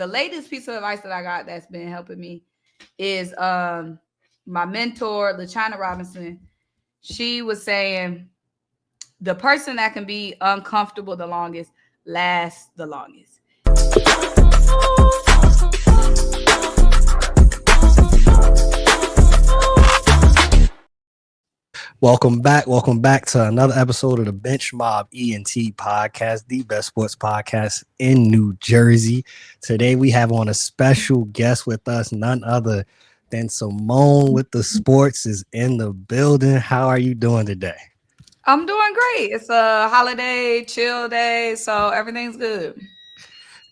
the latest piece of advice that I got that's been helping me is my mentor, LaChina Robinson. She was saying the person that can be uncomfortable the longest lasts the longest. Welcome back to another episode of the Bench Mob Ent Podcast, the best sports podcast in New Jersey. Today we have on a special guest with us, none other than Symone with the Sports is in the building. How are you doing today? I'm doing great. It's a holiday, chill day, so everything's good.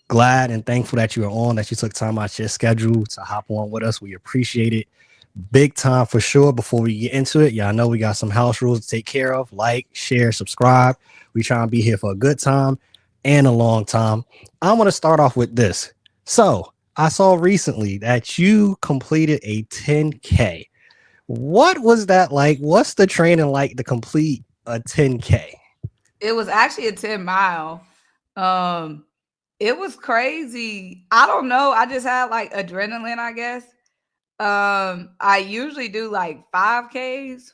Glad and thankful that you are on, that you took time out your schedule to hop on with us. We appreciate it. Big time for sure. Before we get into it, y'all know we got some house rules to take care of. Like, share, subscribe. We try and be here for a good time and a long time. I'm going to start off with this. So I saw recently that you completed a 10K. What was that like? What's the training like to complete a 10K? It was actually a 10-mile. It was crazy. I don't know. I just had like adrenaline, I guess. I usually do like 5Ks.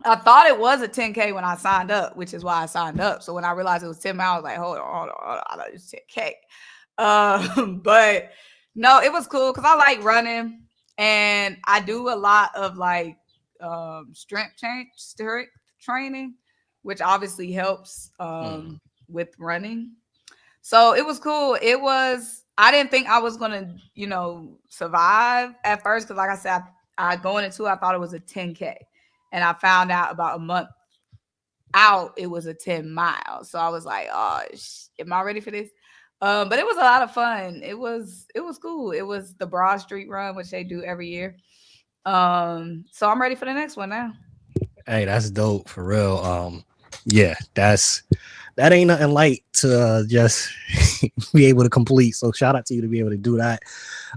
I thought it was a 10K when I signed up, which is why I signed up. So when I realized it was 10 miles, I was like, hold on. I thought it was 10K. But no, it was cool because I like running and I do a lot of like strength training, which obviously helps with running. So it was cool. I didn't think I was going to, survive at first. Cause like I said, I going into it, I thought it was a 10K and I found out about a month out, it was a 10 miles. So I was like, oh, am I ready for this? But it was a lot of fun. It was cool. It was the Broad Street Run, which they do every year. So I'm ready for the next one now. Hey, that's dope for real. Yeah, that ain't nothing light to just be able to complete. So shout out to you to be able to do that.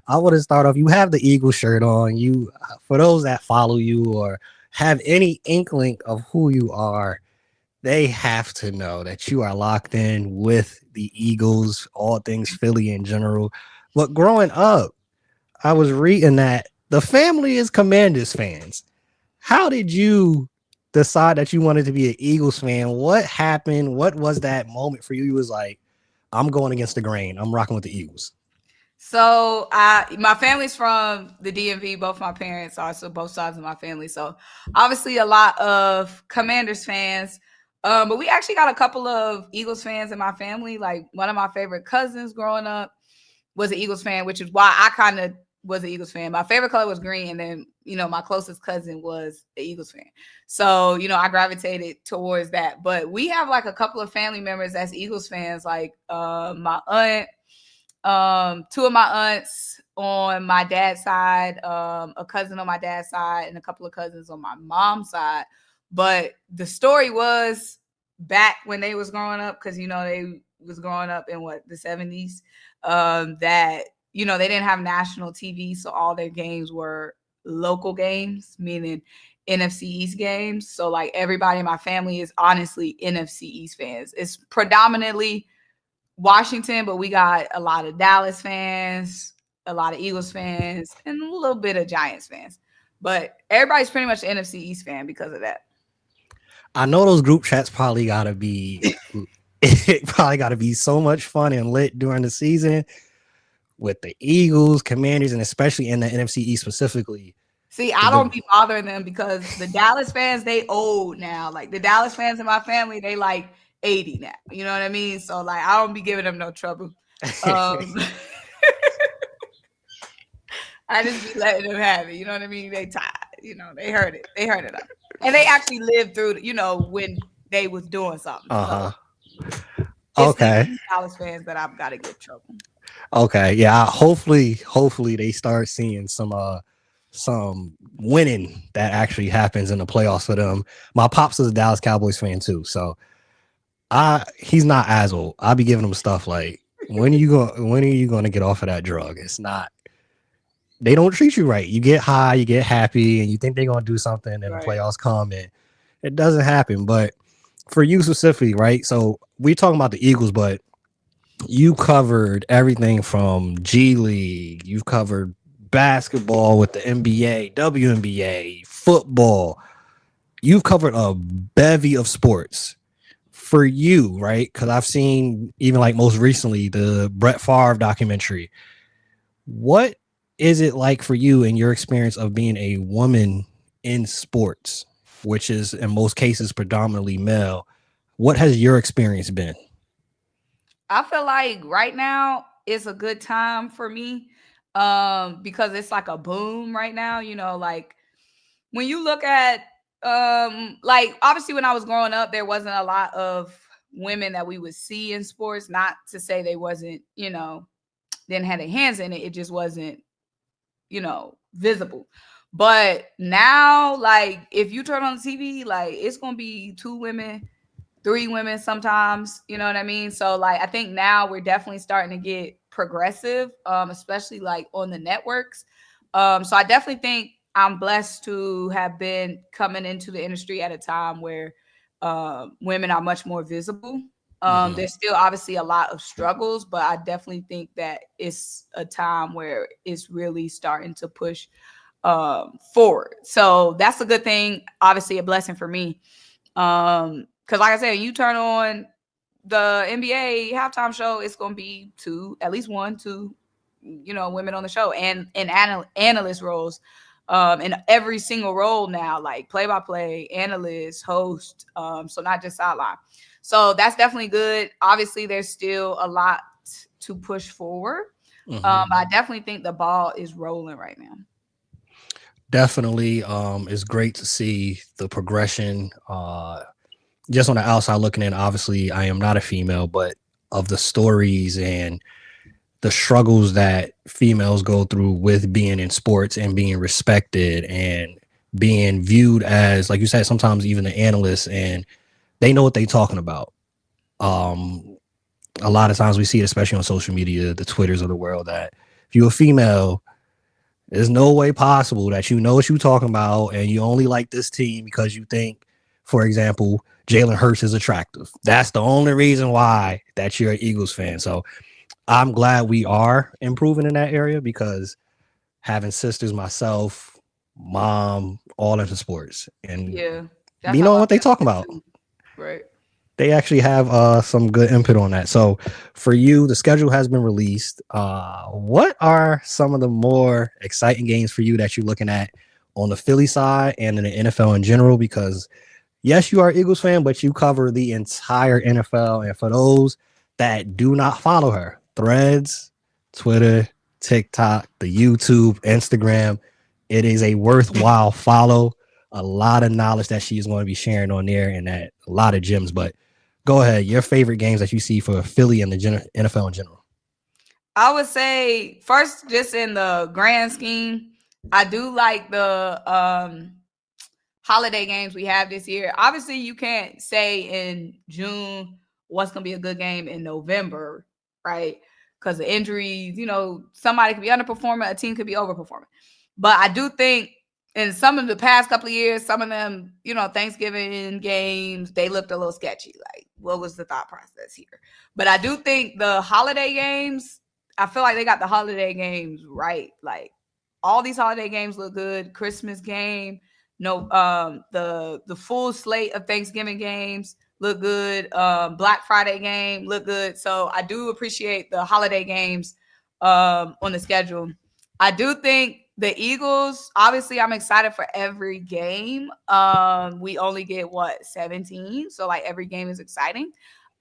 I want to start off. You have the Eagles shirt on. You, for those that follow you or have any inkling of who you are, they have to know that you are locked in with the Eagles, all things Philly in general. But growing up, I was reading that the family is Commanders fans. How did you decide that you wanted to be an Eagles fan? What happened? What was that moment for you? You was like, I'm going against the grain. I'm rocking with the Eagles. So my family's from the DMV. Both my parents are, so both sides of my family. So obviously a lot of Commanders fans. But we actually got a couple of Eagles fans in my family. Like one of my favorite cousins growing up was an Eagles fan, which is why I kind of was an Eagles fan. My favorite color was green. And then, my closest cousin was an Eagles fan. So, I gravitated towards that. But we have like a couple of family members that's Eagles fans, like my aunt, two of my aunts on my dad's side, a cousin on my dad's side, and a couple of cousins on my mom's side. But the story was back when they was growing up, because, they was growing up in the 70s, that, they didn't have national TV. So all their games were local games, meaning NFC East games. So like everybody in my family is honestly NFC East fans. It's predominantly Washington, but we got a lot of Dallas fans, a lot of Eagles fans, and a little bit of Giants fans. But everybody's pretty much an NFC East fan because of that. I know those group chats probably gotta be so much fun and lit during the season with the Eagles, Commanders, and especially in the NFC East specifically. See, I don't be bothering them because the Dallas fans, they old now. Like the Dallas fans in my family, they like 80 now. You know what I mean? So like, I don't be giving them no trouble. I just be letting them have it. You know what I mean? They tired. They heard it. They heard it up. And they actually lived through, when they was doing something. Uh-huh. So okay. Dallas fans that I've got to get trouble. Okay. Yeah. Hopefully they start seeing some winning that actually happens in the playoffs for them. My pops is a Dallas Cowboys fan too, so he's not as old. I'll be giving him stuff like, when are you going to get off of that drug? It's not. They don't treat you right. You get high, you get happy, and you think they're going to do something, and right. The playoffs come, and it doesn't happen. But for you specifically, right? So we're talking about the Eagles, but you covered everything from G League. You've covered basketball with the NBA, WNBA, football. You've covered a bevy of sports. For you, right? Because I've seen even like most recently the Brett Favre documentary. What is it like for you in your experience of being a woman in sports, which is in most cases predominantly male? What has your experience been? I feel like right now is a good time for me because it's like a boom right now, like when you look at like obviously when I was growing up there wasn't a lot of women that we would see in sports, not to say they wasn't, didn't have their hands in it, it just wasn't, visible. But now like if you turn on the TV, like it's going to be two women, three women sometimes, you know what I mean? So like I think now we're definitely starting to get progressive, especially like on the networks. So I definitely think I'm blessed to have been coming into the industry at a time where women are much more visible. Mm-hmm. There's still obviously a lot of struggles, but I definitely think that it's a time where it's really starting to push forward. So that's a good thing. Obviously, a blessing for me. Because like I said, you turn on the NBA halftime show, it's gonna be two, at least one, two, women on the show and in analyst roles. In every single role now, like play by play, analyst, host, so not just sideline. So that's definitely good. Obviously, there's still a lot to push forward. Mm-hmm. I definitely think the ball is rolling right now. Definitely, it's great to see the progression. Just on the outside looking in, obviously, I am not a female, but of the stories and the struggles that females go through with being in sports and being respected and being viewed as, like you said, sometimes even the analysts, and they know what they're talking about. Um, a lot of times we see it, especially on social media, the Twitters of the world, that if you're a female, there's no way possible that you know what you're talking about and you only like this team because you think, for example, Jalen Hurts is attractive. That's the only reason why that you're an Eagles fan. So I'm glad we are improving in that area because having sisters myself, mom, all into sports and Yeah, that's be how knowing my what they talking family is about. too. Right. They actually have some good input on that. So for you, the schedule has been released. What are some of the more exciting games for you that you're looking at on the Philly side and in the NFL in general? Because yes, you are an Eagles fan, but you cover the entire NFL. And for those that do not follow her, Threads, Twitter, TikTok, the YouTube, Instagram, it is a worthwhile follow. A lot of knowledge that she is going to be sharing on there and that a lot of gems. But go ahead, your favorite games that you see for Philly and the NFL in general. I would say first, just in the grand scheme, I do like the holiday games we have this year. Obviously, you can't say in June what's going to be a good game in November, right? Because the injuries, somebody could be underperforming, a team could be overperforming. But I do think in some of the past couple of years, some of them, Thanksgiving games, they looked a little sketchy. Like, what was the thought process here? But I do think the holiday games, I feel like they got the holiday games right. Like, all these holiday games look good. Christmas game, no, the full slate of Thanksgiving games look good. Black Friday game look good. So I do appreciate the holiday games on the schedule. I do think the Eagles, obviously, I'm excited for every game. We only get 17, so like every game is exciting.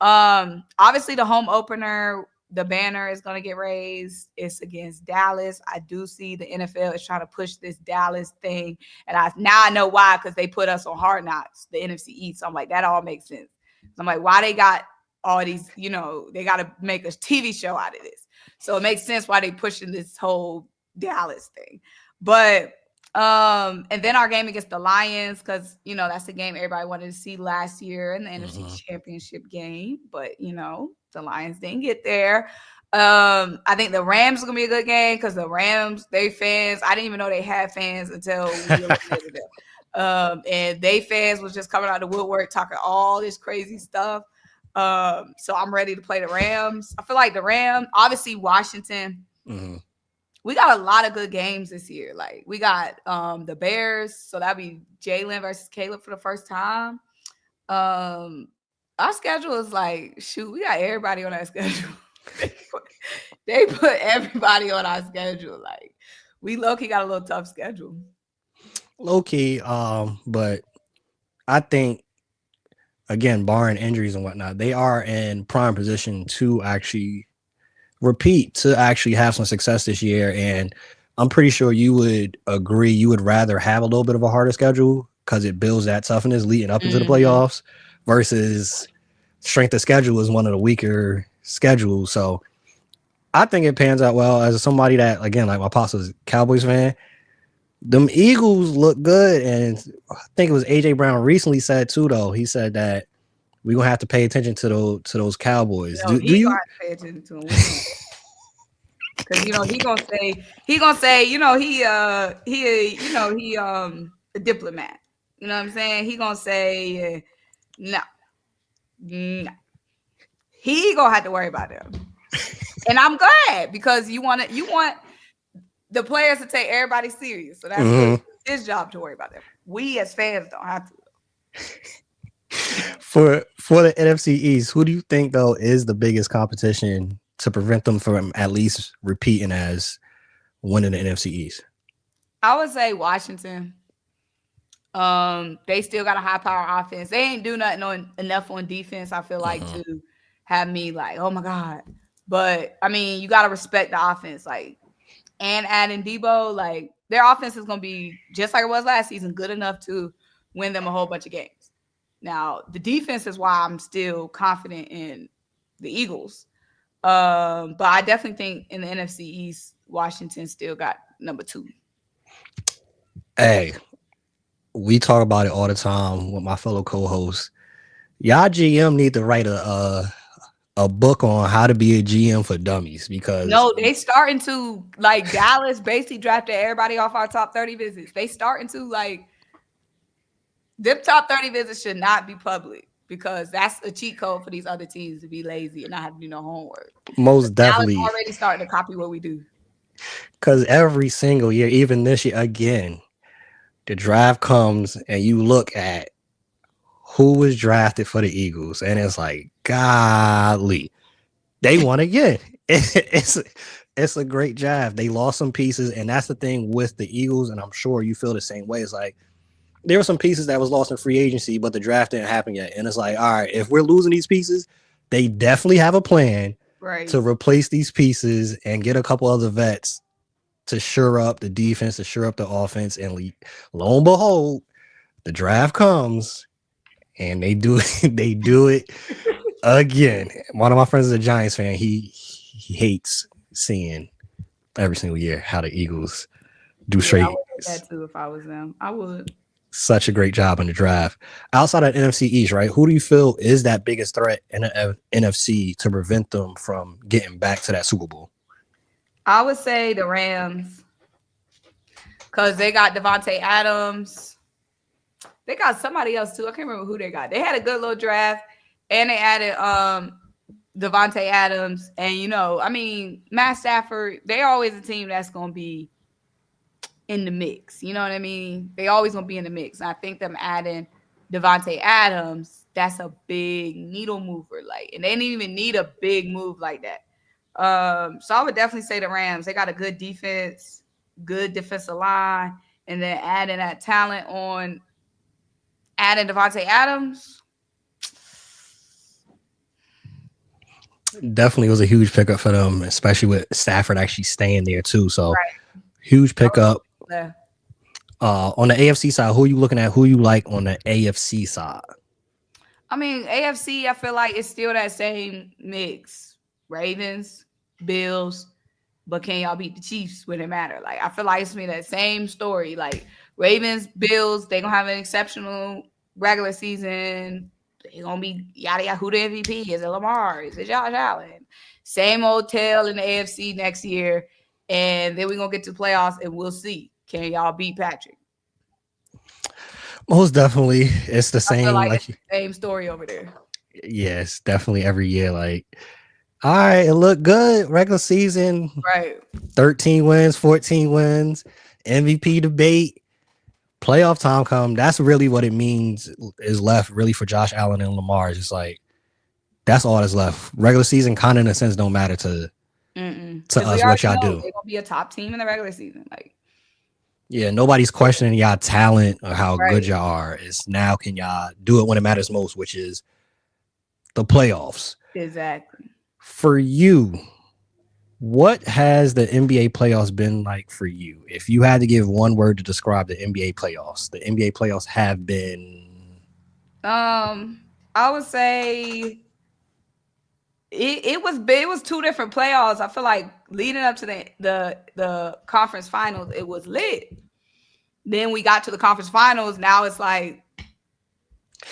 Obviously, the home opener, the banner is going to get raised. It's against Dallas. I do see the NFL is trying to push this Dallas thing, and I know why, because they put us on Hard Knocks, the NFC East. So I'm like, that all makes sense. So I'm like, why they got all these? They got to make a TV show out of this. So it makes sense why they pushing this whole Dallas thing. But and then our game against the Lions, because that's the game everybody wanted to see last year in the NFC Championship game. But the Lions didn't get there. I think the Rams are gonna be a good game because the Rams, they fans, I didn't even know they had fans until we eliminated them. And they fans was just coming out of the woodwork talking all this crazy stuff. So I'm ready to play the Rams. I feel like the Rams, obviously Washington. Mm-hmm. We got a lot of good games this year. Like we got the Bears, so that'd be Jalen versus Caleb for the first time. Our schedule is like, shoot, we got everybody on that schedule. they put everybody on our schedule. Like we low-key got a little tough schedule. Low key, but I think again, barring injuries and whatnot, they are in prime position to actually repeat, to actually have some success this year. And I'm pretty sure you would agree you would rather have a little bit of a harder schedule because it builds that toughness leading up into the playoffs versus strength of schedule is one of the weaker schedules. So I think it pans out well. As somebody that, again, like my pops was a Cowboys fan, them Eagles look good. And I think it was AJ Brown recently said too, though. He said that we're gonna have to pay attention to those Cowboys. No, do you gonna have to pay attention to him? Because he gonna say he a diplomat. You know what I'm saying? He gonna say no. He gonna have to worry about them. And I'm glad because you want the players to take everybody serious. So that's his job to worry about them. We as fans don't have to. For the NFC East, who do you think though is the biggest competition to prevent them from at least repeating as winning the NFC East? I would say Washington. They still got a high power offense. They ain't do nothing enough on defense, I feel like, to have me like, oh my God. But I mean, you gotta respect the offense, like, and adding Debo, like their offense is gonna be just like it was last season, good enough to win them a whole bunch of games. Now, the defense is why I'm still confident in the Eagles. But I definitely think in the NFC East, Washington still got number 2. Hey, we talk about it all the time with my fellow co-hosts. Y'all GM need to write a book on how to be a GM for dummies because no, they starting to like Dallas basically drafted everybody off our top 30 visits. They starting to like them top 30 visits should not be public because that's a cheat code for these other teams to be lazy and not have to do no homework. Most definitely Dallas already starting to copy what we do. Because every single year, even this year again, the draft comes and you look at who was drafted for the Eagles, and it's like, golly, they won again. It's a great draft. They lost some pieces, and that's the thing with the Eagles, and I'm sure you feel the same way. It's like there were some pieces that was lost in free agency, but the draft didn't happen yet. And it's like, all right, if we're losing these pieces, they definitely have a plan to replace these pieces and get a couple other vets to shore up the defense, to shore up the offense. And lo and behold, the draft comes and they do it again. One of my friends is a Giants fan. He hates seeing every single year how the Eagles do straight. I would do that too if I was them. I would. Such a great job in the draft. Outside of NFC East, right? Who do you feel is that biggest threat in the NFC to prevent them from getting back to that Super Bowl? I would say the Rams because they got Devontae Adams. They got somebody else too. I can't remember who they got. They had a good little draft, and they added Devontae Adams. And I mean, Matt Stafford. They always a team that's gonna be in the mix. You know what I mean? They always gonna be in the mix. And I think them adding Devontae Adams, that's a big needle mover. Like, and they didn't even need a big move like that. So I would definitely say the Rams. They got a good defense, good defensive line, and then adding that talent on adding Devontae Adams. Definitely was a huge pickup for them, especially with Stafford actually staying there too. So huge pickup. On the AFC side, who are you looking at? Who you like on the AFC side? I mean, AFC, I feel like it's still that same mix. Ravens, Bills, but can y'all beat the Chiefs when it matter? Like, I feel like it's been that same story. Like, Ravens, Bills, they gonna have an exceptional regular season. They gonna be yada yada. Who the MVP? Is it Lamar? Is it Josh Allen? Same old tale in the AFC next year, and then we gonna get to playoffs and we'll see. Can y'all beat Patrick? Most definitely, it's the same. Like it's the same story over there. Yes, definitely every year. Like, all right, it looked good. Regular season, Right. 13 wins, 14 wins, MVP debate, playoff time come. That's really what it means is left really for Josh Allen and Lamar. It's just like that's all that's left. Regular season kind of in a sense don't matter to Because we us what already y'all know do. they're gonna be a top team in the regular season. Like, Yeah, nobody's questioning y'all talent or how good right. y'all are. It's now can y'all do it when it matters most, which is the playoffs. Exactly. For you, what has the NBA playoffs been like for you? If you had to give one word to describe the NBA playoffs have been. I would say it was two different playoffs. I feel like leading up to the conference finals, it was lit. Then we got to the conference finals. Now it's like,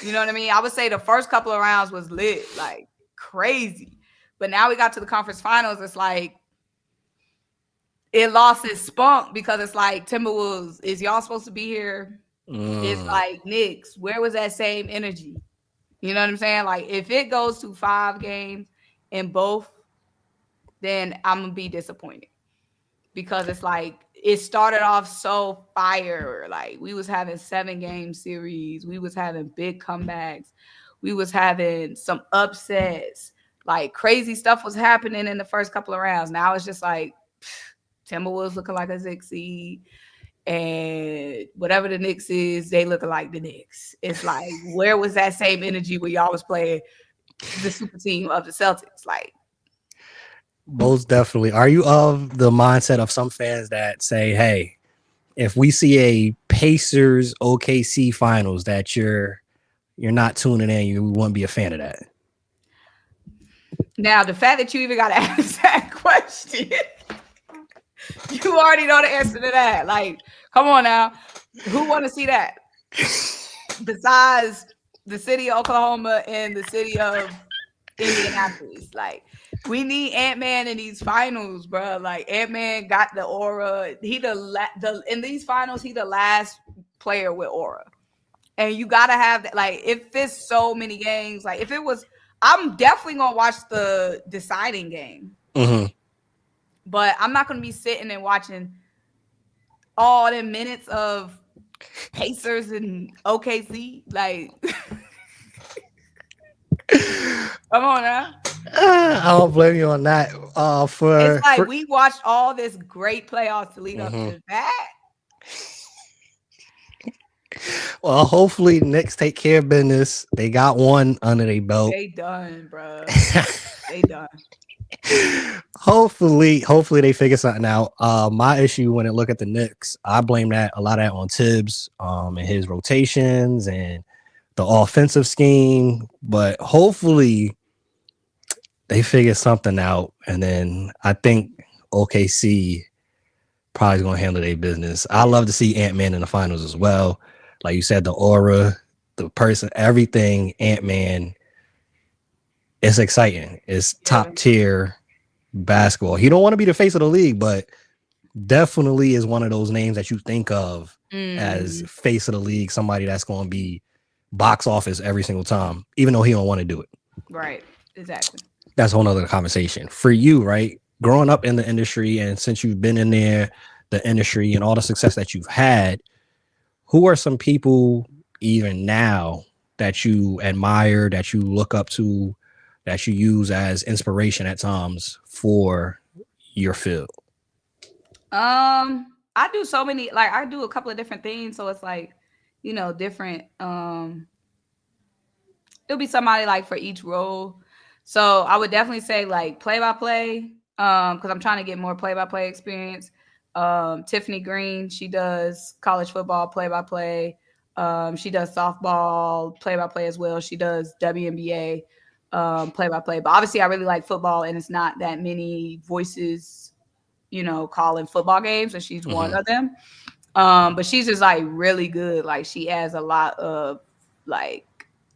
you know what I mean? I would say the first couple of rounds was lit, like crazy. But now we got to the conference finals. It's like it lost its spunk because it's like Timberwolves, is y'all supposed to be here? It's Mm, like Knicks. Where was that same energy? You know what I'm saying? Like if it goes to 5 games in both, then I'm gonna be disappointed because it's like it started off so fire. Like we was having 7 game series, we was having big comebacks, we was having some upsets, like crazy stuff was happening in the first couple of rounds. Now it's just like Timberwolves looking like a 6 seed, and whatever the Knicks is, they looking like the Knicks. It's like, where was that same energy when y'all was playing the super team of the Celtics? Like, most definitely. Are you of the mindset of some fans that say, hey, if we see a Pacers OKC finals that you're not tuning in, you wouldn't be a fan of that? now the fact that you even got to ask that question, you already know the answer to that. Like, come on now, who want to see that? Besides the city of Oklahoma and the city of Indianapolis, like we need Ant-Man in these finals, bro. Like Ant-Man got the aura. He the in these finals, he the last player with aura, and you gotta have that. Like if it's so many games, like if it was, I'm definitely gonna watch the deciding game, Mm-hmm. but I'm not gonna be sitting and watching all the minutes of Pacers and OKC. Like, come on now. I don't blame you on that. It's like For we watched all this great playoffs to lead up Mhm. to that. Well, hopefully Knicks take care of business. They got one under their belt. They done, bro. They done. Hopefully they figure something out. My issue when I look at the Knicks, I blame that a lot of that on Tibbs, and his rotations and the offensive scheme. But hopefully they figure something out, and then I think OKC probably is gonna handle their business. I love to see Ant-Man in the finals as well. Like you said, the aura, the person, everything, Ant-Man, it's exciting. It's Yeah. top tier basketball. He don't want to be the face of the league, but definitely is one of those names that you think of as Mm, face of the league, somebody that's going to be box office every single time, even though he don't want to do it. right. Exactly. That's a whole nother conversation. For you, right? Growing up in the industry and since you've been in there, the industry and all the success that you've had, who are some people even now that you admire, that you look up to, that you use as inspiration at times for your field? I do so many, like I do a couple of different things, so it's like, different. It'll be somebody like for each role. So I would definitely say like play by play, because I'm trying to get more play by play experience. Tiffany Green, she does college football play by play. She does softball play by play as well. She does WNBA play by play. But obviously, I really like football, and it's not that many voices, calling football games, and she's one Mm-hmm. of them. But she's just like really good. Like she adds a lot of like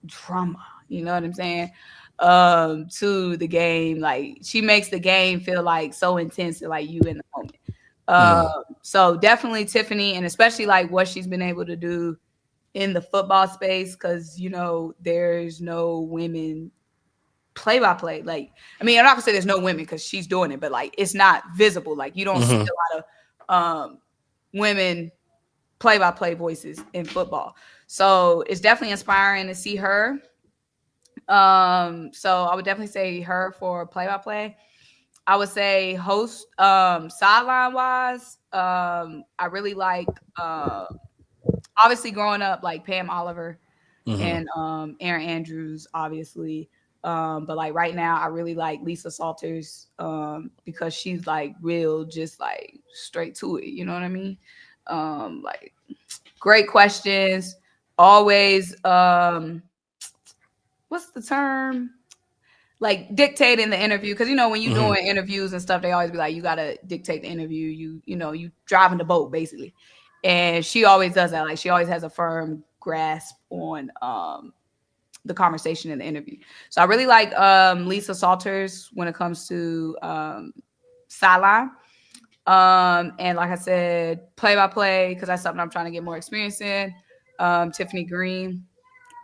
drama, you know what I'm saying? To the game. Like she makes the game feel like so intense and like you in the moment. Mm-hmm. So definitely Tiffany, and especially like what she's been able to do in the football space because, you know, there's no women play-by-play. Like, I mean, I'm not gonna say there's no women because she's doing it, but like it's not visible. Like you don't see Mm-hmm. a lot of women play-by-play voices in football. So it's definitely inspiring to see her. So I would definitely say her for play-by-play. I would say host, sideline wise. I really like obviously growing up like Pam Oliver Mm-hmm. and Aaron Andrews, obviously. But like right now, I really like Lisa Salters because she's like real, just like straight to it. You know what I mean? Like great questions, always. What's the term? Like dictating the interview, because you know when you're Mm-hmm. doing interviews and stuff, they always be like, you gotta dictate the interview. You know, you driving the boat basically, and she always does that. Like she always has a firm grasp on the conversation in the interview. So I really like Lisa Salters when it comes to sideline. And like I said, play by play, because that's something I'm trying to get more experience in. Tiffany Green.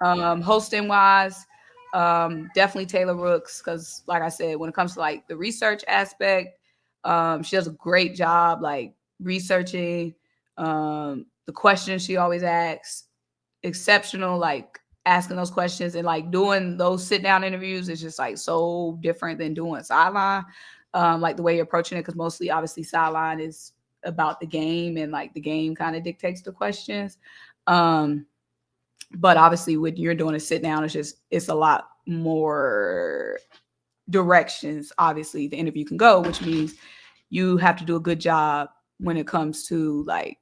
Hosting wise, definitely Taylor Rooks, because like I said, when it comes to like the research aspect, she does a great job like researching the questions she always asks, exceptional, like asking those questions and like doing those sit down interviews is just like so different than doing sideline. Like the way you're approaching it, because mostly obviously sideline is about the game and like the game kind of dictates the questions. Um, but obviously when you're doing a sit down, it's a lot more directions obviously the interview can go, which means you have to do a good job when it comes to like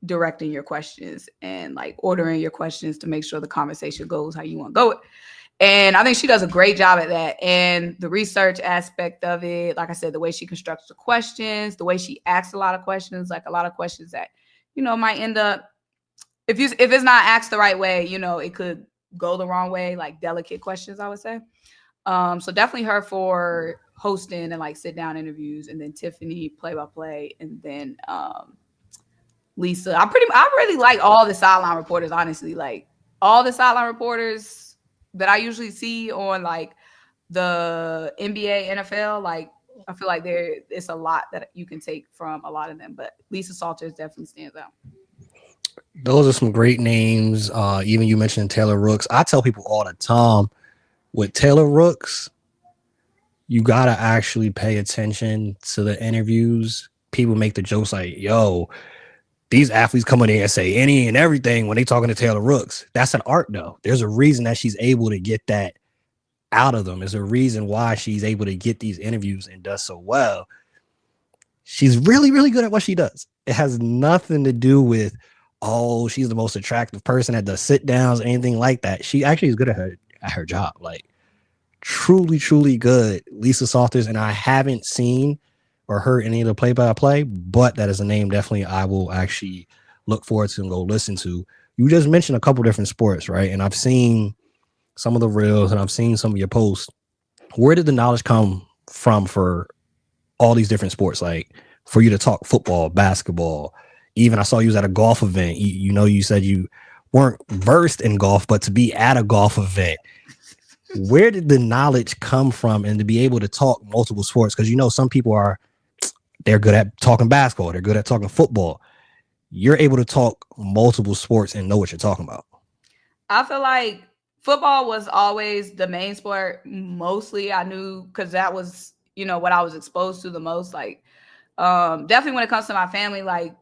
directing your questions and like ordering your questions to make sure the conversation goes how you want to go. And I think she does a great job at that. And the research aspect of it, like I said, the way she constructs the questions, the way she asks a lot of questions, like a lot of questions that, you know, might end up, if it's not asked the right way, you know, it could go the wrong way, like delicate questions, I would say. So definitely her for hosting and like sit down interviews, and then Tiffany play by play, and then Lisa. I really like all the sideline reporters, honestly. Like all the sideline reporters that I usually see on like the NBA, NFL, like I feel like it's a lot that you can take from a lot of them. But Lisa Salters definitely stands out. Those are some great names. Even you mentioned Taylor Rooks. I tell people all the time with Taylor Rooks, you gotta actually pay attention to the interviews. People make the jokes like, "Yo, these athletes come in there and say any and everything when they talking to Taylor Rooks." That's an art, though. There's a reason that she's able to get that out of them. There's a reason why she's able to get these interviews and does so well. She's really, really good at what she does. It has nothing to do with, oh, she's the most attractive person at the sit downs, anything like that. She actually is good at her job. Like truly, truly good. Lisa Salters, and I haven't seen or heard any of the play by play, but that is a name definitely I will actually look forward to and go listen to. You just mentioned a couple different sports, right? And I've seen some of the reels and I've seen some of your posts. Where did the knowledge come from for all these different sports? Like for you to talk football, basketball, even I saw you was at a golf event. You know, you said you weren't versed in golf, but to be at a golf event, where did the knowledge come from and to be able to talk multiple sports? Because you know, some people they're good at talking basketball, they're good at talking football. You're able to talk multiple sports and know what you're talking about. I feel like football was always the main sport. Mostly I knew because that was, you know, what I was exposed to the most. Like, definitely when it comes to my family, like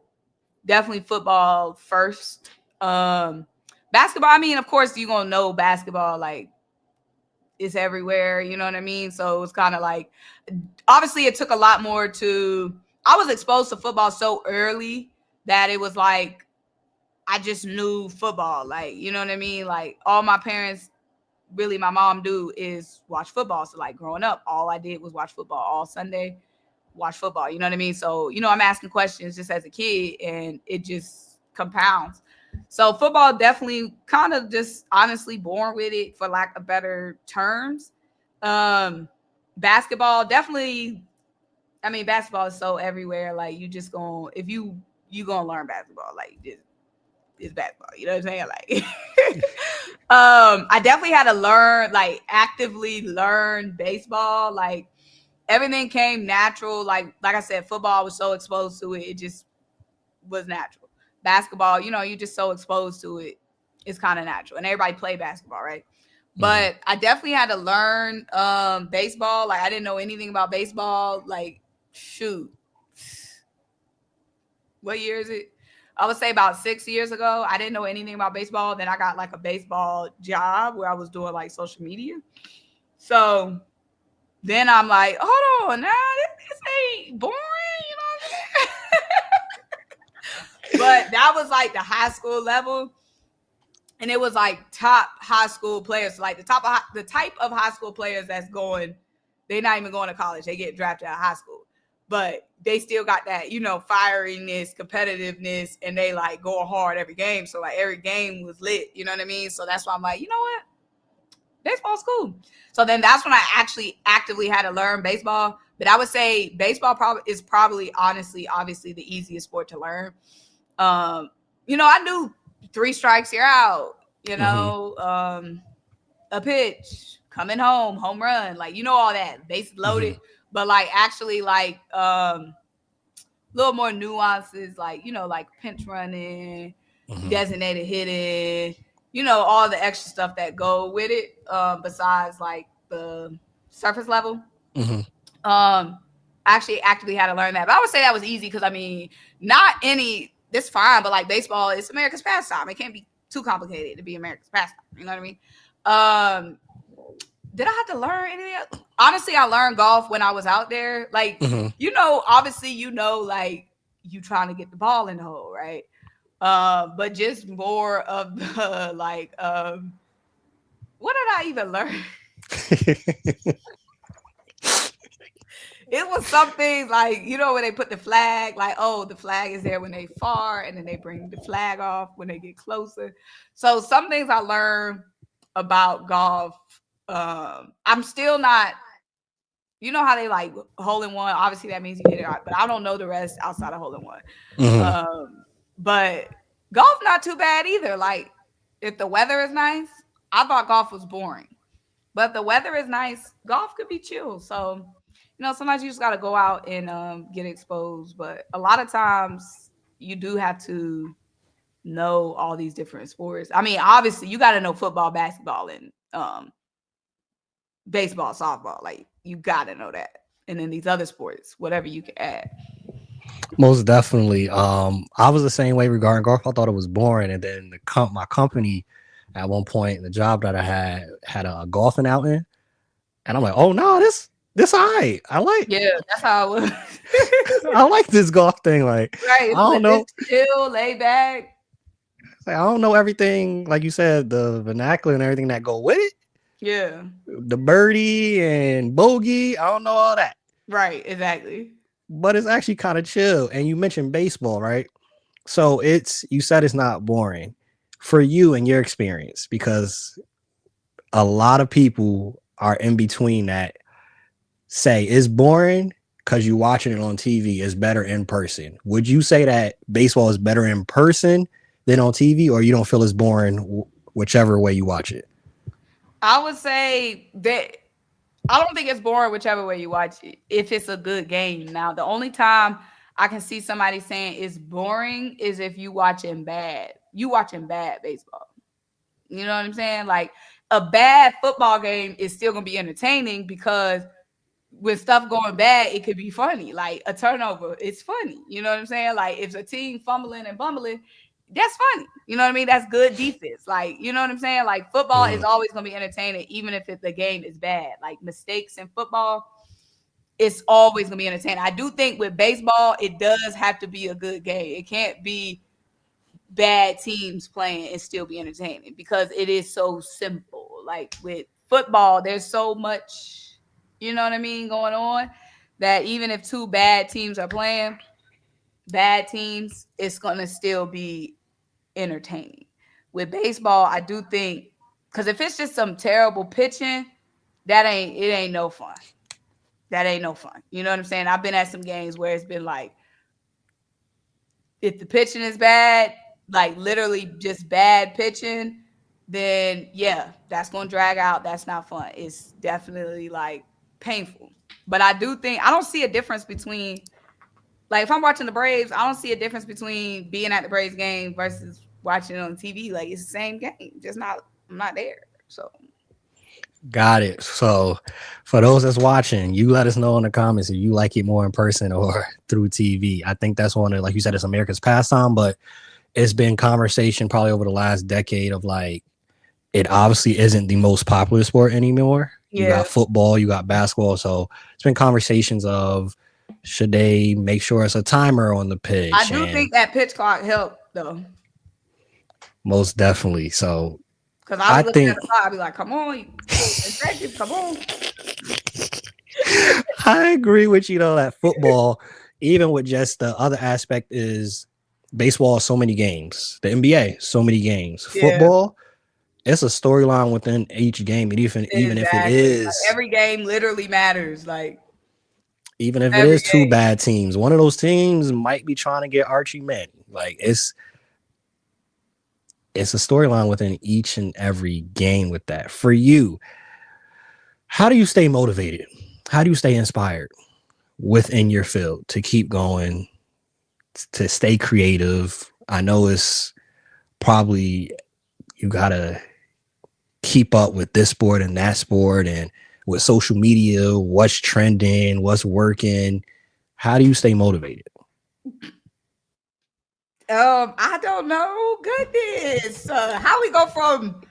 definitely football first. Basketball, I mean, of course you're gonna know basketball, like it's everywhere, you know what I mean? So it's kind of like obviously it took a lot more to I was exposed to football so early that it was like I just knew football. Like, you know what I mean? Like all my parents, really my mom do is watch football. So like growing up, all I did was watch football all Sunday, watch football. You know what I mean? So, you know, I'm asking questions just as a kid and it just compounds. So football definitely kind of just honestly born with it for lack of better terms. Um, Basketball definitely, I mean, basketball is so everywhere. Like you just going if you gonna learn basketball, like just is basketball. You know what I'm saying? Like, I definitely had to learn, like, actively learn baseball. Like, everything came natural. Like I said, football, I was so exposed to it, it just was natural. Basketball, you just so exposed to it, it's kind of natural. And everybody play basketball, right? Mhm. But I definitely had to learn baseball. Like, I didn't know anything about baseball. Like, shoot, what year is it? I would say about 6 years ago. I didn't know anything about baseball. Then I got like a baseball job where I was doing like social media. So then I'm like, hold on, now this ain't boring, you know what I'm saying? But that was like the high school level, and it was like top high school players, like the type of high school players that's going, they're not even going to college, they get drafted out of high school, but they still got that, firiness, competitiveness, and they like going hard every game. So like every game was lit, you know what I mean? So that's why I'm like, you know what? Baseball's cool. So then that's when I actually actively had to learn baseball. But I would say baseball is probably honestly, obviously the easiest sport to learn. I knew 3 strikes, you're out, Mhm. a pitch, coming home run, like, all that, base loaded. Mhm. But like actually like little more nuances, like, like pinch running, Mhm. designated hitting, all the extra stuff that go with it, besides like the surface level. Mhm. Um, I actually actively had to learn that. But I would say that was easy because, I mean, not any, this fine, but like baseball, it's America's pastime. It can't be too complicated to be America's pastime. You know what I mean? Um, did I have to learn anything else? Honestly, I learned golf when I was out there. Like, Mhm. obviously, like you trying to get the ball in the hole, right? But just more of the like, what did I even learn? It was something like, when they put the flag, like, oh, the flag is there when they far, and then they bring the flag off when they get closer. So some things I learned about golf. I'm still not, how they like hole in one. Obviously, that means you hit it out, but I don't know the rest outside of hole in one. Mhm. But golf not too bad either. Like, if the weather is nice, I thought golf was boring, but if the weather is nice, golf could be chill. So, sometimes you just got to go out and get exposed. But a lot of times you do have to know all these different sports. I mean, obviously, you got to know football, basketball, and baseball, softball. Like, you got to know that. And then these other sports, whatever you can add. Most definitely. I was the same way regarding golf. I thought it was boring, and then my company at one point, the job that I had a golfing outing, and I'm like, oh no, this alright. Yeah, that's how it was. I like this golf thing. Like Right. I don't know, It's chill, lay back. like, I don't know everything, like you said, the vernacular and everything that go with it. Yeah. The birdie and bogey, I don't know all that, Right. Exactly. but it's actually kind of chill. And you mentioned baseball, right? So you said it's not boring for you and your experience, because a lot of people are in between that, say it's boring because you watching it on TV is better in person. Would you say that baseball is better in person than on TV, or you don't feel it's boring whichever way you watch it? I would say that I don't think it's boring whichever way you watch it, if it's a good game. Now, the only time I can see somebody saying it's boring is if you watching bad baseball. You know what I'm saying? Like, a bad football game is still gonna be entertaining because with stuff going bad, it could be funny. Like a turnover, it's funny. You know what I'm saying? Like, if a team fumbling and bumbling, that's funny. You know what I mean? That's good defense. Like, you know what I'm saying? Like, football is Mhm. always gonna be entertaining, even if the game is bad. Like, mistakes in football, it's always gonna be entertaining. I do think with baseball, it does have to be a good game. It can't be bad teams playing and still be entertaining because it is so simple. Like with football, there's so much, you know what I mean, going on, that even if two bad teams are playing, bad teams, it's gonna still be entertaining. With baseball, I do think, because if it's just some terrible pitching, it ain't no fun. That ain't no fun. You know what I'm saying? I've been at some games where it's been like, if the pitching is bad, like literally just bad pitching, then yeah, that's gonna drag out. That's not fun. It's definitely like painful. But I do think I don't see a difference between like if I'm watching the Braves, I don't see a difference between being at the Braves game versus watching it on TV. Like it's the same game, just not I'm not there. So Got it. So for those that's watching, you let us know in the comments if you like it more in person or through TV. I think that's one of, like you said, it's America's pastime, but it's been conversation probably over the last decade of like, it obviously isn't the most popular sport anymore. You got football, you got basketball. So it's been conversations of should they make sure it's a timer on the pitch? I do think that pitch clock helped though. Most definitely. So because I be looking at the clock, I be like, come on, come on. I agree with you though that football, even with just the other aspect is baseball, so many games. The NBA, so many games. Football, it's a storyline within each game, and even if it is like every game literally matters. Like even if it is two bad teams, one of those teams might be trying to get Archie Manning. Like it's a storyline within each and every game with that. For you, how do you stay motivated? How do you stay inspired within your field to keep going, to stay creative? I know it's probably you gotta keep up with this sport and that sport and with social media, what's trending, what's working. How do you stay motivated? I don't know. Goodness. How we go from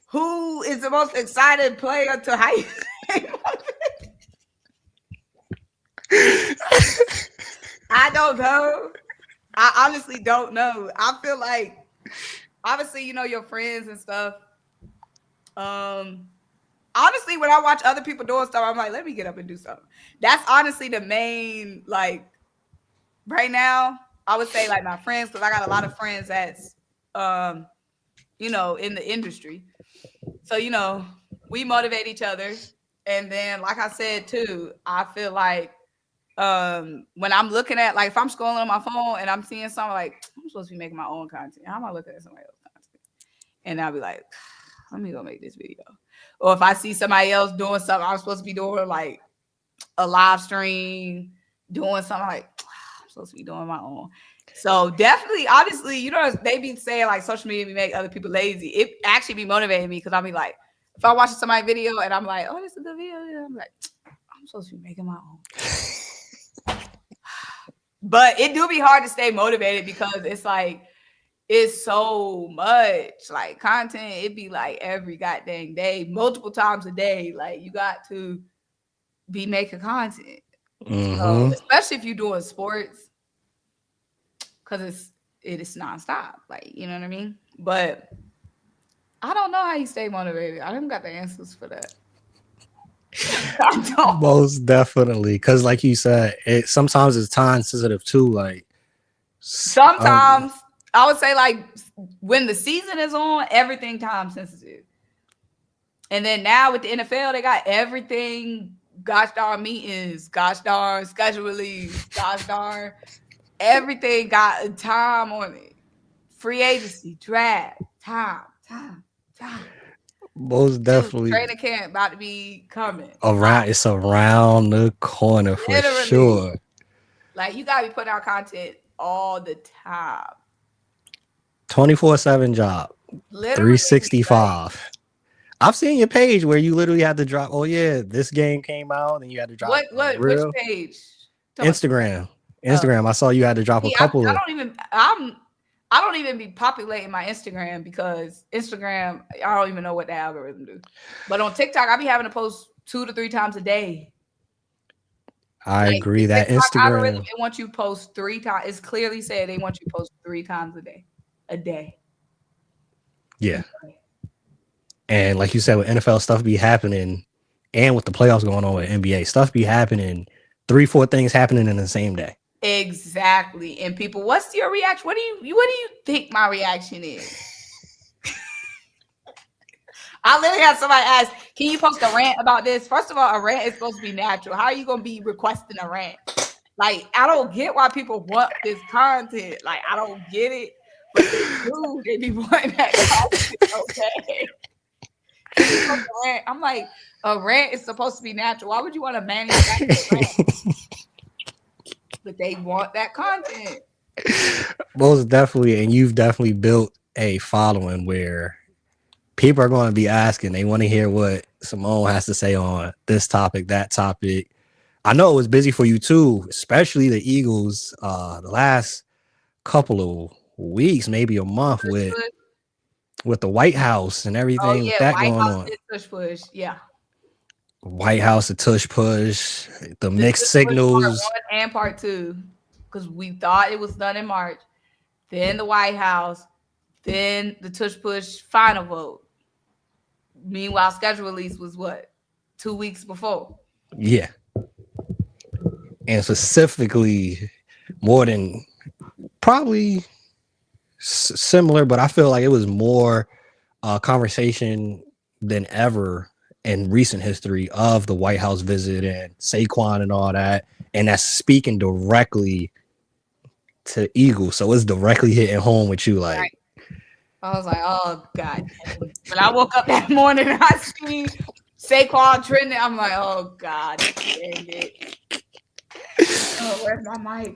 who is the most excited player to how you stay motivated? I don't know. I honestly don't know. I feel like obviously, you know, your friends and stuff. Honestly, when I watch other people doing stuff, I'm like, let me get up and do something. That's honestly the main, like, right now, I would say like my friends, because I got a lot of friends that's, you know, in the industry. So, you know, we motivate each other. And then, like I said, too, I feel like when I'm looking at, like, if I'm scrolling on my phone and I'm seeing something like, I'm supposed to be making my own content. How am I looking at somebody else's content? And I'll be like, let me go make this video. Or if I see somebody else doing something I'm supposed to be doing, like a live stream, doing something like I'm supposed to be doing my own. So definitely, honestly, you know, they be saying like social media make other people lazy. It actually be motivating me because I'll be like, if I watch somebody's video and I'm like, oh, this is a good video, I'm like, I'm supposed to be making my own. But it do be hard to stay motivated because it's like, it's so much like content. It be like every goddamn day, multiple times a day. Like you got to be making content. So, especially if you're doing sports, because it is nonstop. Like, you know what I mean? But I don't know how you stay motivated. I don't got the answers for that. Most definitely, because like you said, it sometimes it's time sensitive too. Like sometimes I would say like when the season is on, everything time sensitive. And then now with the NFL, they got everything. Gosh darn meetings, gosh darn schedule release, gosh darn everything got a time on it. Free agency, draft, time. Most definitely. Training camp about to be coming. It's around the corner for literally, sure. Like you gotta be putting out content all the time. 24/7 job. Literally, 365. Like, I've seen your page where you literally had to drop. Oh yeah, this game came out, and you had to drop. Which page? Instagram. I saw you had to drop a couple. I don't even be populating my Instagram because Instagram, I don't even know what the algorithm do. But on TikTok, I be having to post 2 to 3 times a day. I agree that Instagram algorithm, they want you to post 3 times. It's clearly said they want you to post 3 times a day. Yeah. And like you said, with NFL stuff be happening, and with the playoffs going on with NBA, stuff be happening, 3-4 things happening in the same day. Exactly. And people, what's your reaction? What do you think my reaction is? I literally had somebody ask, can you post a rant about this? First of all, a rant is supposed to be natural. How are you going to be requesting a rant? Like, I don't get why people want this content. Like, I don't get it. But they do. They be wanting that content, okay? They be supposed to rant. I'm like, a rant is supposed to be natural. Why would you want to manufacture a rant? But they want that content. Most definitely, and you've definitely built a following where people are going to be asking. They want to hear what Symone has to say on this topic, that topic. I know it was busy for you too, especially the Eagles. The last couple of weeks, maybe a month, with the White House and Oh everything with yeah, that White going House on. did push. Yeah. White House, the tush push, the The mixed tush push part signals. 1 and part 2. Because we thought it was done in March. Then the White House. Then the tush push final vote. Meanwhile, schedule release was what? 2 weeks before. Yeah. And specifically more than probably similar, but I feel like it was more conversation than ever in recent history of the White House visit and Saquon and all that. And that's speaking directly to Eagles. So it's directly hitting home with you. Like, Right. I was like, oh God. When I woke up that morning and I see Saquon trending, I'm like, oh God, dang it. Oh, where's my mic?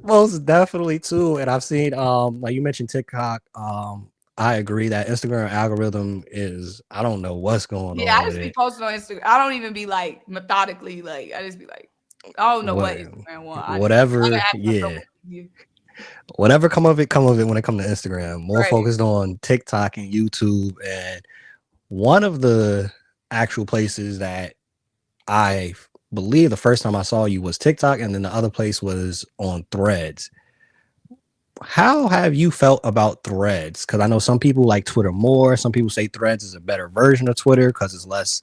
most definitely too. And I've seen like you mentioned TikTok. I agree that Instagram algorithm is, I don't know what's going Yeah, on I with just be it. posting on Instagram. I don't even be like methodically, like I just be like, I don't know what Instagram want. I just other Whatever, apps are so yeah. much easier. Whatever come of it when it comes to Instagram. More Right. focused on TikTok and YouTube. And one of the actual places that I believe the first time I saw you was TikTok, and then the other place was on Threads. How have you felt about Threads? Because I know some people like Twitter more. Some people say Threads is a better version of Twitter because it's less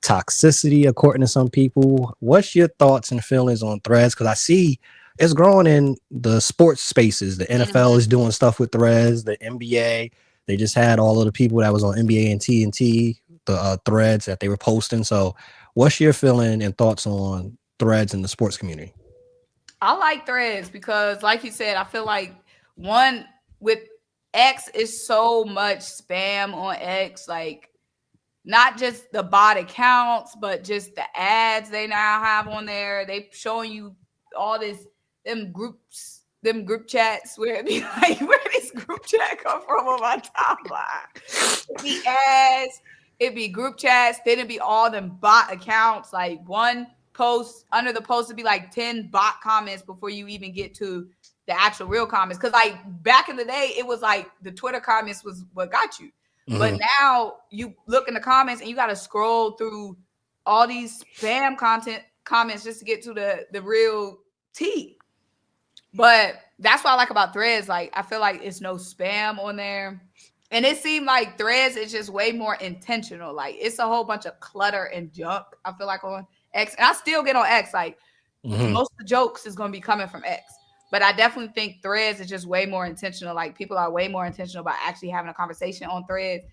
toxicity, according to some people. What's your thoughts and feelings on Threads? Because I see it's growing in the sports spaces. The NFL is doing stuff with Threads. The NBA, they just had all of the people that was on NBA and TNT, the threads that they were posting. So, what's your feeling and thoughts on Threads in the sports community? I like Threads because, like you said, I feel like one with X is so much spam on X, like not just the bot accounts, but just the ads they now have on there. They showing you all this them group chats where it be like, where this group chat come from on my timeline? It be ads, it be group chats, then it be all them bot accounts. Like one post under the post would be like 10 bot comments before you even get to the actual real comments. Cause like back in the day, it was like the Twitter comments was what got you. But now you look in the comments and you got to scroll through all these spam comments just to get to the real tea. But that's what I like about Threads. Like I feel like it's no spam on there. And it seemed like Threads is just way more intentional. Like it's a whole bunch of clutter and junk, I feel like, on X. And I still get on X. Like most of the jokes is going to be coming from X. But I definitely think Threads is just way more intentional. Like people are way more intentional about actually having a conversation on Threads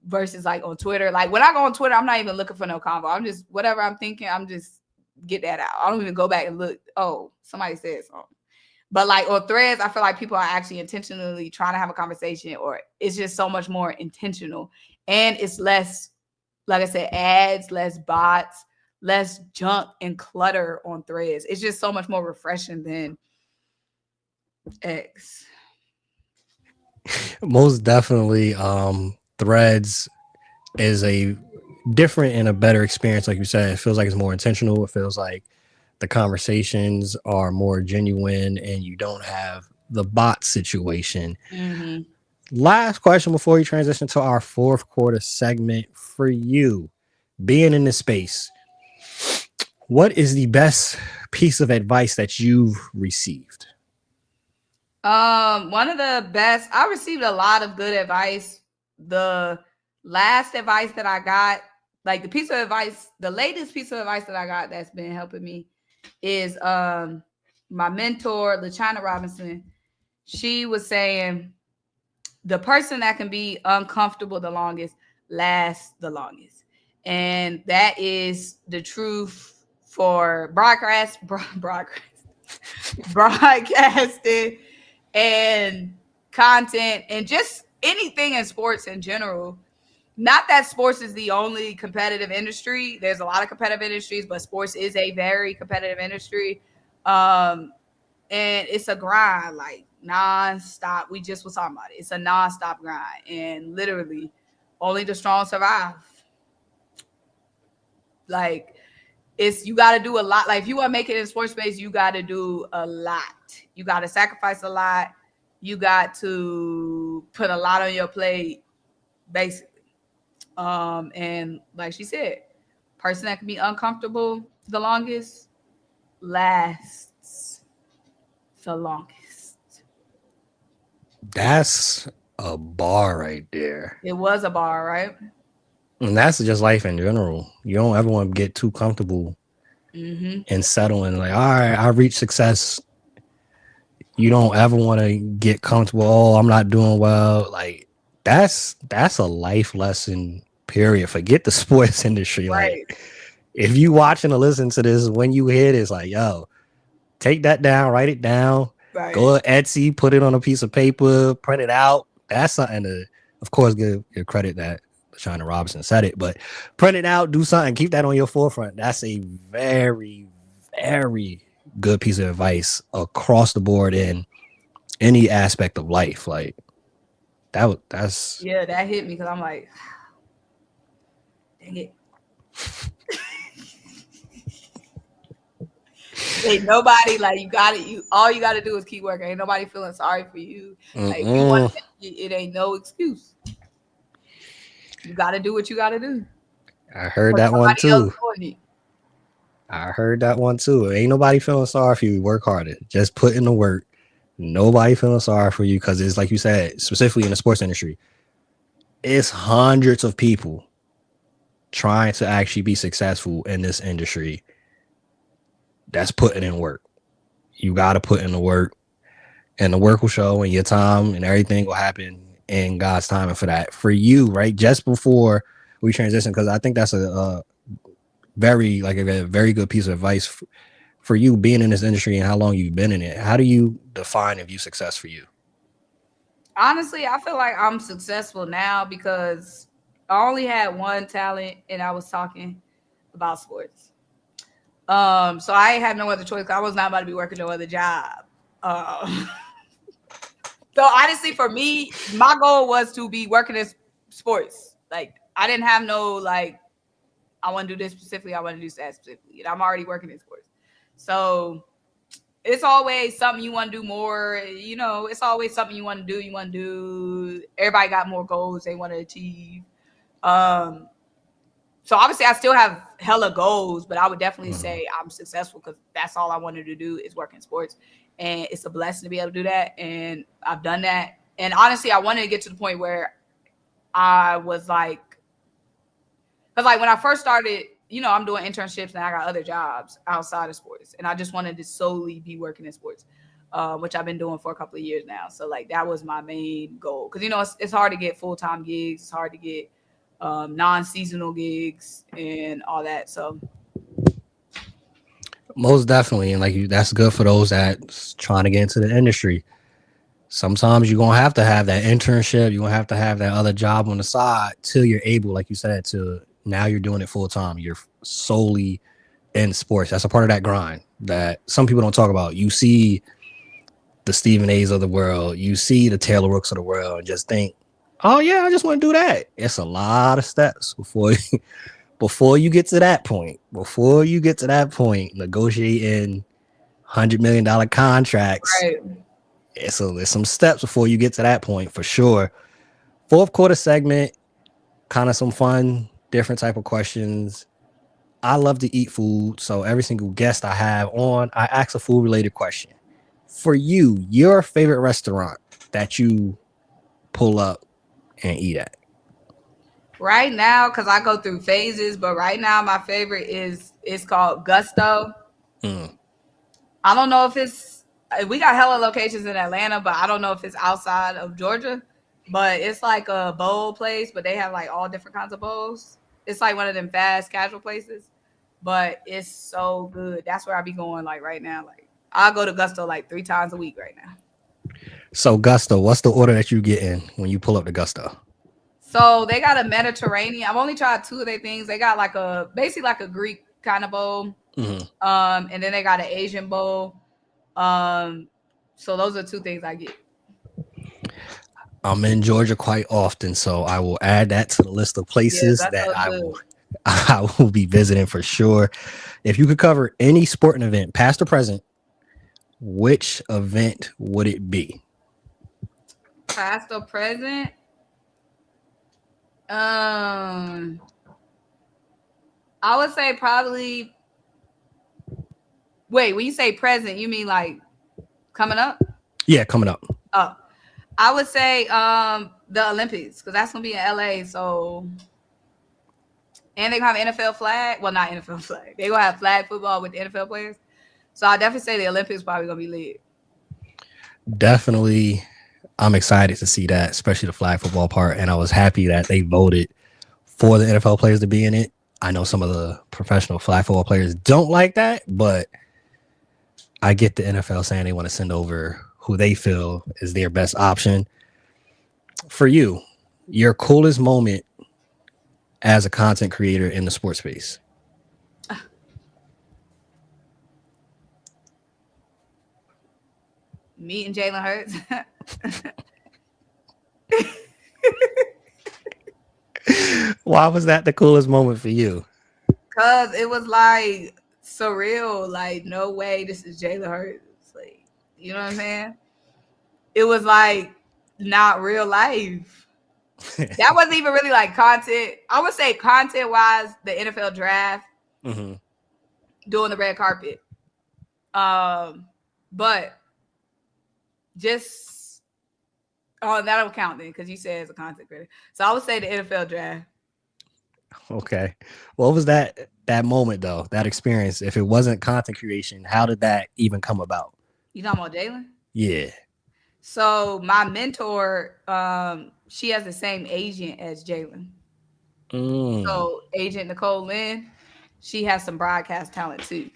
versus like on Twitter. Like when I go on Twitter, I'm not even looking for no convo. I'm just whatever I'm thinking, I'm just get that out. I don't even go back and look. Oh, somebody said something. But like on Threads, I feel like people are actually intentionally trying to have a conversation, or it's just so much more intentional. And it's less, like I said, ads, less bots, less junk and clutter on Threads. It's just so much more refreshing than X. Most definitely. Threads is a different and a better experience. Like you said, it feels like it's more intentional. It feels like the conversations are more genuine and you don't have the bot situation. Last question before we transition to our fourth quarter segment for you, being in this space, what is the best piece of advice that you've received? One of the best, I received a lot of good advice. The last advice that I got, like the piece of advice, the latest piece of advice that I got that's been helping me is my mentor, LaChina Robinson. She was saying the person that can be uncomfortable the longest lasts the longest. And that is the truth for broadcast. broadcasting, and content, and just anything in sports in general. Not that sports is the only competitive industry. There's a lot of competitive industries, but sports is a very competitive industry. And it's a grind, like nonstop. We just was talking about it. It's a nonstop grind, and literally, only the strong survive. Like it's you got to do a lot. Like if you want to make it in sports space, you got to do a lot. You got to sacrifice a lot. You got to put a lot on your plate, basically. And like she said, person that can be uncomfortable the longest lasts the longest. That's a bar right there. It was a bar, right? And that's just life in general. You don't ever want to get too comfortable and settle in. Like, all right, I reached success. You don't ever want to get comfortable. Oh, I'm not doing well. Like that's a life lesson. Period. Forget the sports industry. Right. Like if you watching or listen to this, when you hear this, like, yo, take that down, write it down, Right. go to Etsy, put it on a piece of paper, print it out. That's something to, of course, give credit that China Robinson said it, but print it out, do something, keep that on your forefront. That's a very, very good piece of advice across the board in any aspect of life. Like that's yeah, that hit me because I'm like, dang it. Ain't nobody like you got it. You all you got to do is keep working. Ain't nobody feeling sorry for you. Like if you want it ain't no excuse. You got to do what you got to do. I heard that one too. I heard that one too. Ain't nobody feeling sorry for you. Work harder. Just put in the work. Nobody feeling sorry for you because it's like you said, specifically in the sports industry, it's hundreds of people trying to actually be successful in this industry. That's putting in work. You got to put in the work, and the work will show, and your time and everything will happen in God's timing for that. For you, right? Just before we transition, because I think that's a very good piece of advice for you being in this industry and how long you've been in it. How do you define a view success for you? Honestly, I feel like I'm successful now because I only had one talent, and I was talking about sports. So I had no other choice. I was not about to be working no other job. So honestly, for me, my goal was to be working in sports. Like I didn't have no like, I want to do this specifically. I want to do that specifically. And I'm already working in sports. So it's always something you want to do more. You know, it's always something you want to do. You want to do. Everybody got more goals they want to achieve. So obviously I still have hella goals, but I would definitely say I'm successful because that's all I wanted to do is work in sports. And it's a blessing to be able to do that. And I've done that. And honestly, I wanted to get to the point where I was like, because like when I first started, you know, I'm doing internships and I got other jobs outside of sports. And I just wanted to solely be working in sports, which I've been doing for a couple of years now. So like that was my main goal. Because, you know, it's hard to get full-time gigs. It's hard to get non-seasonal gigs and all that. So most definitely, and like you, that's good for those that's trying to get into the industry. Sometimes you're gonna have to have that internship. You're gonna have to have that other job on the side till you're able, like you said, to now you're doing it full time. You're solely in sports. That's a part of that grind that some people don't talk about. You see the Stephen A's of the world, you see the Taylor Rooks of the world, and just think, oh yeah, I just want to do that. It's a lot of steps before you get to that point. Before you get to that point, negotiating $100 million contracts. right. So there's some steps before you get to that point for sure. Fourth quarter segment, kind of some fun, different type of questions. I love to eat food, so every single guest I have on, I ask a food related question. For you, your favorite restaurant that you pull up and eat at? Right now, because I go through phases, but right now my favorite it's called Gusto. I don't know if we got hella locations in Atlanta, but I don't know if it's outside of Georgia. But it's like a bowl place, but they have like all different kinds of bowls. It's like one of them fast casual places, but it's so good. That's where I be going like right now. Like I go to Gusto like 3 times a week right now. So Gusto, what's the order that you get in when you pull up to Gusto? So they got a Mediterranean. I've only tried 2 of their things. They got like basically like a Greek kind of bowl. Mm-hmm. And then they got an Asian bowl. So those are 2 things I get. I'm in Georgia quite often, so I will add that to the list of places that I will be visiting for sure. If you could cover any sporting event, past or present, which event would it be? Past or present? I would say probably. Wait, when you say present, you mean like coming up? Yeah, coming up. Oh, I would say the Olympics, because that's gonna be in LA. So, and they're gonna have NFL flag. Well, not NFL flag. They're gonna have flag football with the NFL players. So I definitely say the Olympics probably gonna be lit. Definitely. I'm excited to see that, especially the flag football part. And I was happy that they voted for the NFL players to be in it. I know some of the professional flag football players don't like that, but I get the NFL saying they want to send over who they feel is their best option. For you, your coolest moment as a content creator in the sports space? Meeting Jalen Hurts. Why was that the coolest moment for you? Because it was like surreal. Like, no way, this is Jalen Hurts. Like, you know what I'm saying? It was like not real life. That wasn't even really like content. I would say content wise, the NFL draft, mm-hmm. doing the red carpet. But just that'll count then, because you said as a content creator. So I would say the NFL draft. Okay. What was that moment though? That experience? If it wasn't content creation, how did that even come about? You talking about Jalen? Yeah. So my mentor, she has the same agent as Jalen. So agent Nicole Lynn, she has some broadcast talent too.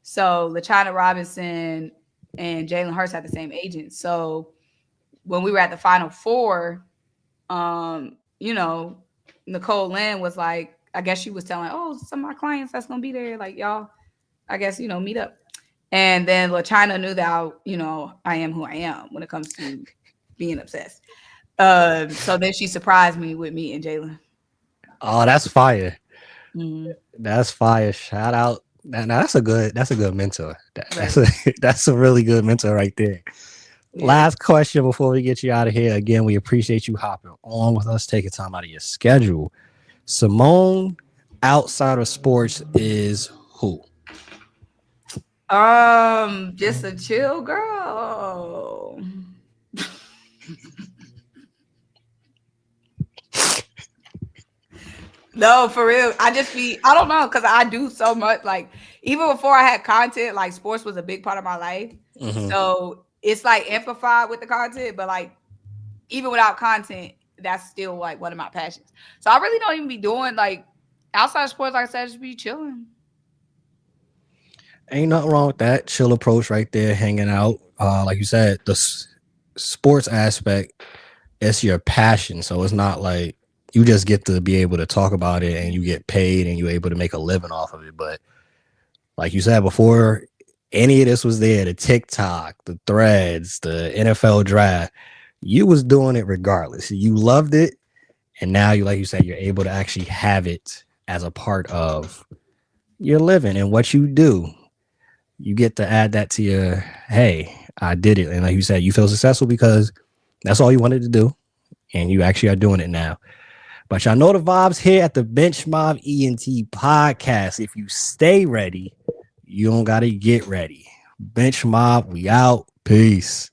So LaChina Robinson and Jalen Hurts had the same agent. So when we were at the Final Four, you know, Nicole Lynn was like, I guess she was telling, some of my clients that's gonna be there, like y'all, I guess, meet up. And then LaChina knew that I am who I am when it comes to being obsessed. So then she surprised me with meeting Jalen. Oh, that's fire. Mm-hmm. That's fire. Shout out. Now that's a good mentor. That's a really good mentor right there. Yeah. Last question before we get you out of here. Again, we appreciate you hopping on with us, taking time out of your schedule. Symone, outside of sports, is who? Just a chill girl. No, for real. I don't know, because I do so much. Like, even before I had content, like sports was a big part of my life. Mm-hmm. So it's like amplified with the content, but like even without content, that's still like one of my passions. So I really don't even be doing like outside of sports. Like I said, just be chilling. Ain't nothing wrong with that. Chill approach right there, hanging out. Like you said, the sports aspect, it's your passion. So it's not like you just get to be able to talk about it and you get paid and you're able to make a living off of it. But like you said, before any of this was there, the TikTok, the threads, the NFL draft, you was doing it regardless. You loved it. And now you, like you said, you're able to actually have it as a part of your living and what you do. You get to add that to your, hey, I did it. And like you said, you feel successful because that's all you wanted to do. And you actually are doing it now. But y'all know the vibes here at the Bench Mob Ent podcast. If you stay ready, you don't got to get ready. Bench Mob, we out. Peace.